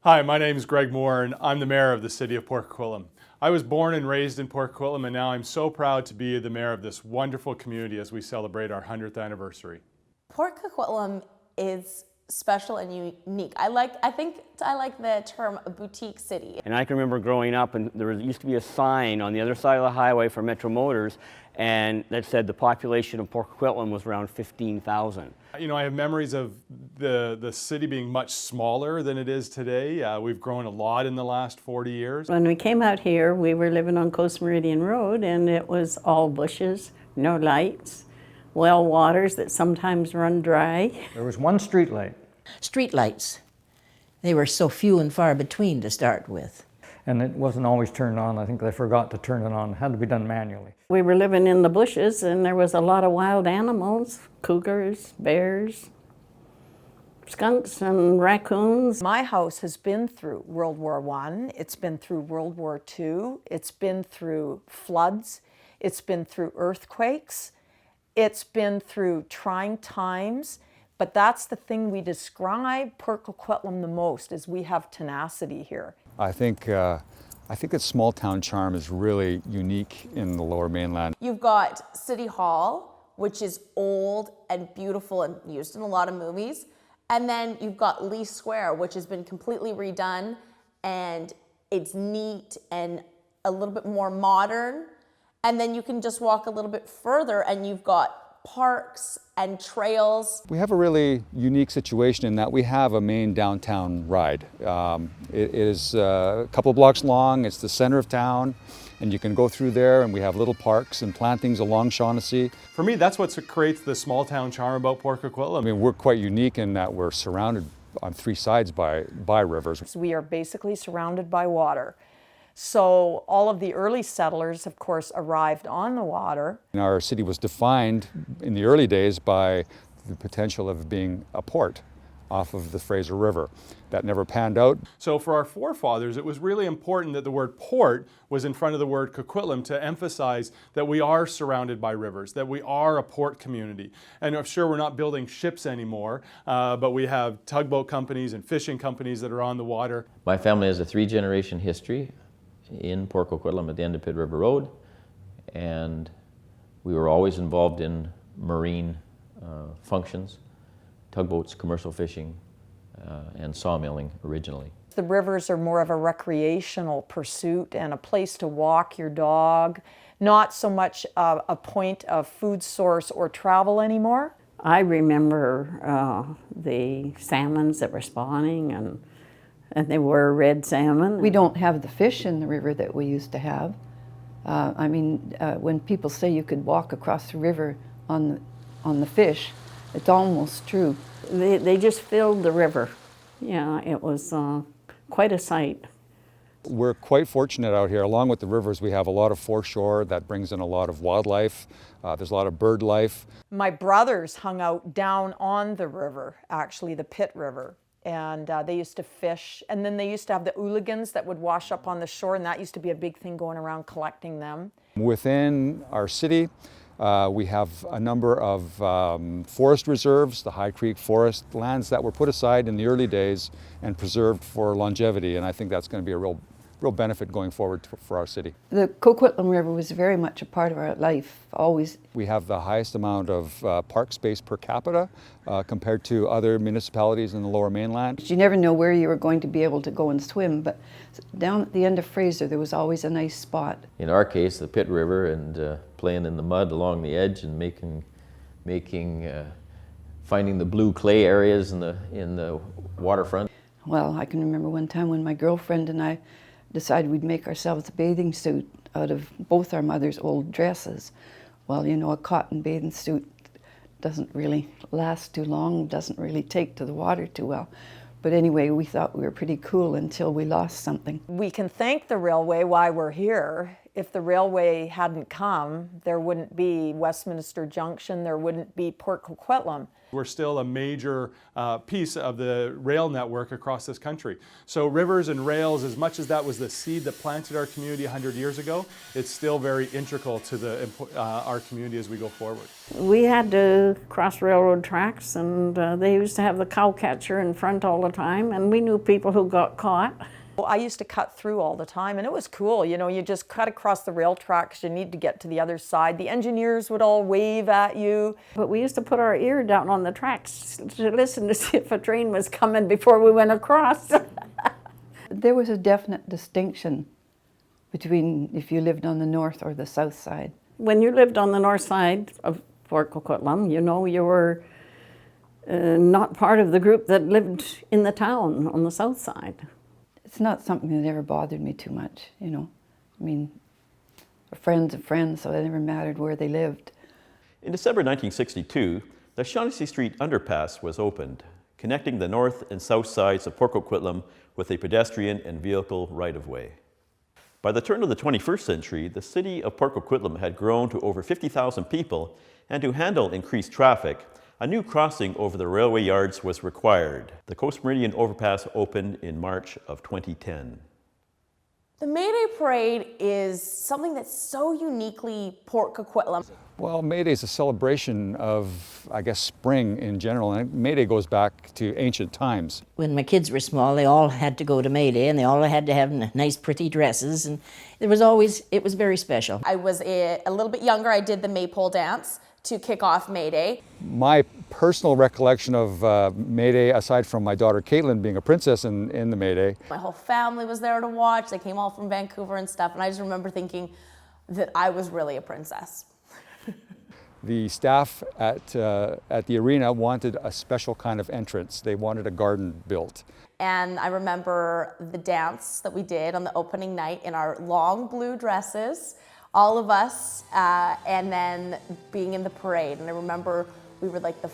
Hi, my name is Greg Moore and I'm the mayor of the city of Port Coquitlam. I was born and raised in Port Coquitlam and now I'm so proud to be the mayor of this wonderful community as we celebrate our 100th anniversary. Port Coquitlam is special and unique. I think I like the term a boutique city. And I can remember growing up and there used to be a sign on the other side of the highway for Metro Motors and that said the population of Port Coquitlam was around 15,000. You know, I have memories of the city being much smaller than it is today. We've grown a lot in the last 40 years. When we came out here, we were living on Coast Meridian Road and it was all bushes, no lights, well waters that sometimes run dry. There was one street light. Street lights. They were so few and far between to start with. And it wasn't always turned on. I think they forgot to turn it on. It had to be done manually. We were living in the bushes and there was a lot of wild animals, cougars, bears, skunks and raccoons. My house has been through World War I, it's been through World War II, it's been through floods, it's been through earthquakes, it's been through trying times, but that's the thing we describe Port Coquitlam the most, is we have tenacity here. I think its small town charm is really unique in the Lower Mainland. You've got City Hall, which is old and beautiful and used in a lot of movies. And then you've got Lee Square, which has been completely redone and it's neat and a little bit more modern. And then you can just walk a little bit further and you've got parks and trails. We have a really unique situation in that we have a main downtown ride. It is a couple blocks long, it's the center of town, and you can go through there and we have little parks and plantings along Shaughnessy. For me, that's what creates the small town charm about Port Coquitlam. I mean, we're quite unique in that we're surrounded on three sides by rivers. So we are basically surrounded by water. So all of the early settlers, of course, arrived on the water. And our city was defined in the early days by the potential of being a port off of the Fraser River. That never panned out. So for our forefathers, it was really important that the word port was in front of the word Coquitlam to emphasize that we are surrounded by rivers, that we are a port community. And I'm sure we're not building ships anymore, but we have tugboat companies and fishing companies that are on the water. My family has a 3-generation history in Port Coquitlam at the end of Pitt River Road, and we were always involved in marine functions, tugboats, commercial fishing, and sawmilling originally. The rivers are more of a recreational pursuit and a place to walk your dog, not so much a point of food source or travel anymore. I remember the salmons that were spawning and they were red salmon. We don't have the fish in the river that we used to have. When people say you could walk across the river on the fish, it's almost true. They just filled the river. Yeah, it was quite a sight. We're quite fortunate out here. Along with the rivers, we have a lot of foreshore that brings in a lot of wildlife. There's a lot of bird life. My brothers hung out down on the river, actually the Pitt River. And they used to fish, and then they used to have the hooligans that would wash up on the shore, and that used to be a big thing, going around collecting them. Within our city, we have a number of forest reserves, the High Creek Forest lands that were put aside in the early days and preserved for longevity, and I think that's going to be a real benefit going forward for our city. The Coquitlam River was very much a part of our life, always. We have the highest amount of park space per capita compared to other municipalities in the Lower Mainland. You never know where you were going to be able to go and swim, but down at the end of Fraser there was always a nice spot. In our case, the Pitt River, and playing in the mud along the edge and finding the blue clay areas in the waterfront. Well, I can remember one time when my girlfriend and I decided we'd make ourselves a bathing suit out of both our mother's old dresses. Well, you know, a cotton bathing suit doesn't really last too long, doesn't really take to the water too well. But anyway, we thought we were pretty cool until we lost something. We can thank the railway why we're here. If the railway hadn't come, there wouldn't be Westminster Junction, there wouldn't be Port Coquitlam. We're still a major piece of the rail network across this country. So rivers and rails, as much as that was the seed that planted our community 100 years ago, it's still very integral to our community as we go forward. We had to cross railroad tracks, and they used to have the cow catcher in front all the time, and we knew people who got caught. Well, I used to cut through all the time, and it was cool. You know, you just cut across the rail tracks. You need to get to the other side. The engineers would all wave at you. But we used to put our ear down on the tracks to listen to see if a train was coming before we went across. There was a definite distinction between if you lived on the north or the south side. When you lived on the north side of Port Coquitlam, you know, you were not part of the group that lived in the town on the south side. It's not something that ever bothered me too much, you know. I mean, we're friends of friends, so it never mattered where they lived. In December 1962, the Shaughnessy Street underpass was opened, connecting the north and south sides of Port Coquitlam with a pedestrian and vehicle right-of-way. By the turn of the 21st century, the city of Port Coquitlam had grown to over 50,000 people, and to handle increased traffic, a new crossing over the railway yards was required. The Coast Meridian overpass opened in March of 2010. The May Day Parade is something that's so uniquely Port Coquitlam. Well, May Day is a celebration of, I guess, spring in general, and May Day goes back to ancient times. When my kids were small, they all had to go to May Day, and they all had to have nice, pretty dresses, and it was very special. I was a little bit younger. I did the maypole dance to kick off May Day. My personal recollection of May Day, aside from my daughter Caitlin being a princess in the May Day. My whole family was there to watch. They came all from Vancouver and stuff, and I just remember thinking that I was really a princess. The staff at the arena wanted a special kind of entrance. They wanted a garden built. And I remember the dance that we did on the opening night in our long blue dresses, all of us, and then being in the parade. And I remember we were like we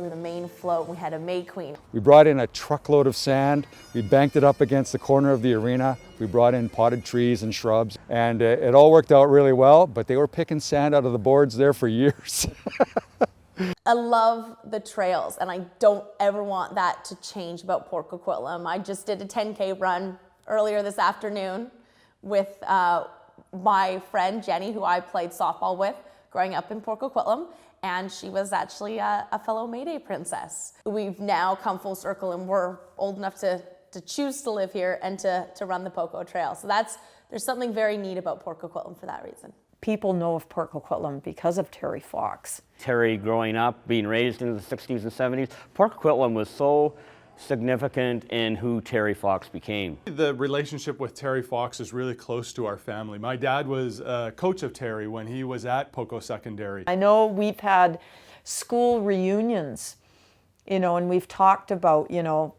were the main float. We had a May Queen. We brought in a truckload of sand. We banked it up against the corner of the arena. We brought in potted trees and shrubs, and it all worked out really well, but they were picking sand out of the boards there for years. I love the trails, and I don't ever want that to change about Port Coquitlam. I just did a 10K run earlier this afternoon with my friend Jenny, who I played softball with growing up in Port Coquitlam, and she was actually a fellow May Day princess. We've now come full circle, and we're old enough to choose to live here and to run the PoCo Trail. So there's something very neat about Port Coquitlam for that reason. People know of Port Coquitlam because of Terry Fox. Terry growing up, being raised in the 60s and 70s, Port Coquitlam was so significant in who Terry Fox became. The relationship with Terry Fox is really close to our family. My dad was a coach of Terry when he was at PoCo Secondary. I know we've had school reunions, you know, and we've talked about, you know,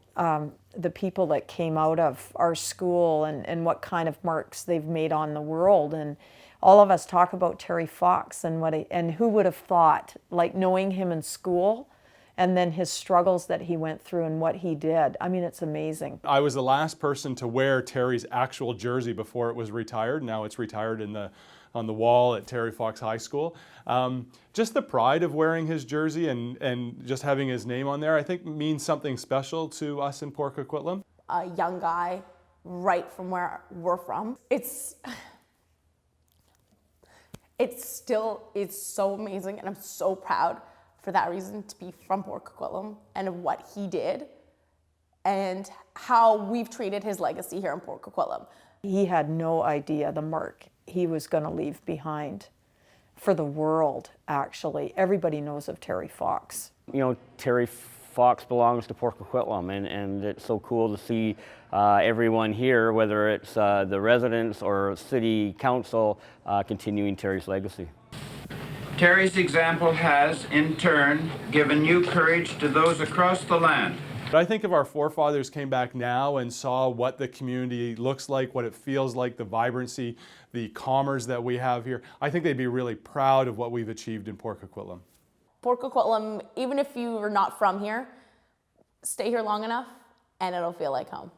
the people that came out of our school and what kind of marks they've made on the world. And all of us talk about Terry Fox and who would have thought, like knowing him in school, and then his struggles that he went through and what he did. I mean, it's amazing. I was the last person to wear Terry's actual jersey before it was retired. Now it's retired on the wall at Terry Fox High School. Just the pride of wearing his jersey and just having his name on there, I think means something special to us in Port Coquitlam. A young guy right from where we're from. It's so amazing, and I'm so proud for that reason to be from Port Coquitlam and of what he did and how we've treated his legacy here in Port Coquitlam. He had no idea the mark he was going to leave behind for the world, actually. Everybody knows of Terry Fox. You know, Terry Fox belongs to Port Coquitlam, and it's so cool to see everyone here, whether it's the residents or city council, continuing Terry's legacy. Terry's example has, in turn, given new courage to those across the land. But I think if our forefathers came back now and saw what the community looks like, what it feels like, the vibrancy, the commerce that we have here, I think they'd be really proud of what we've achieved in Port Coquitlam. Port Coquitlam, even if you are not from here, stay here long enough and it'll feel like home.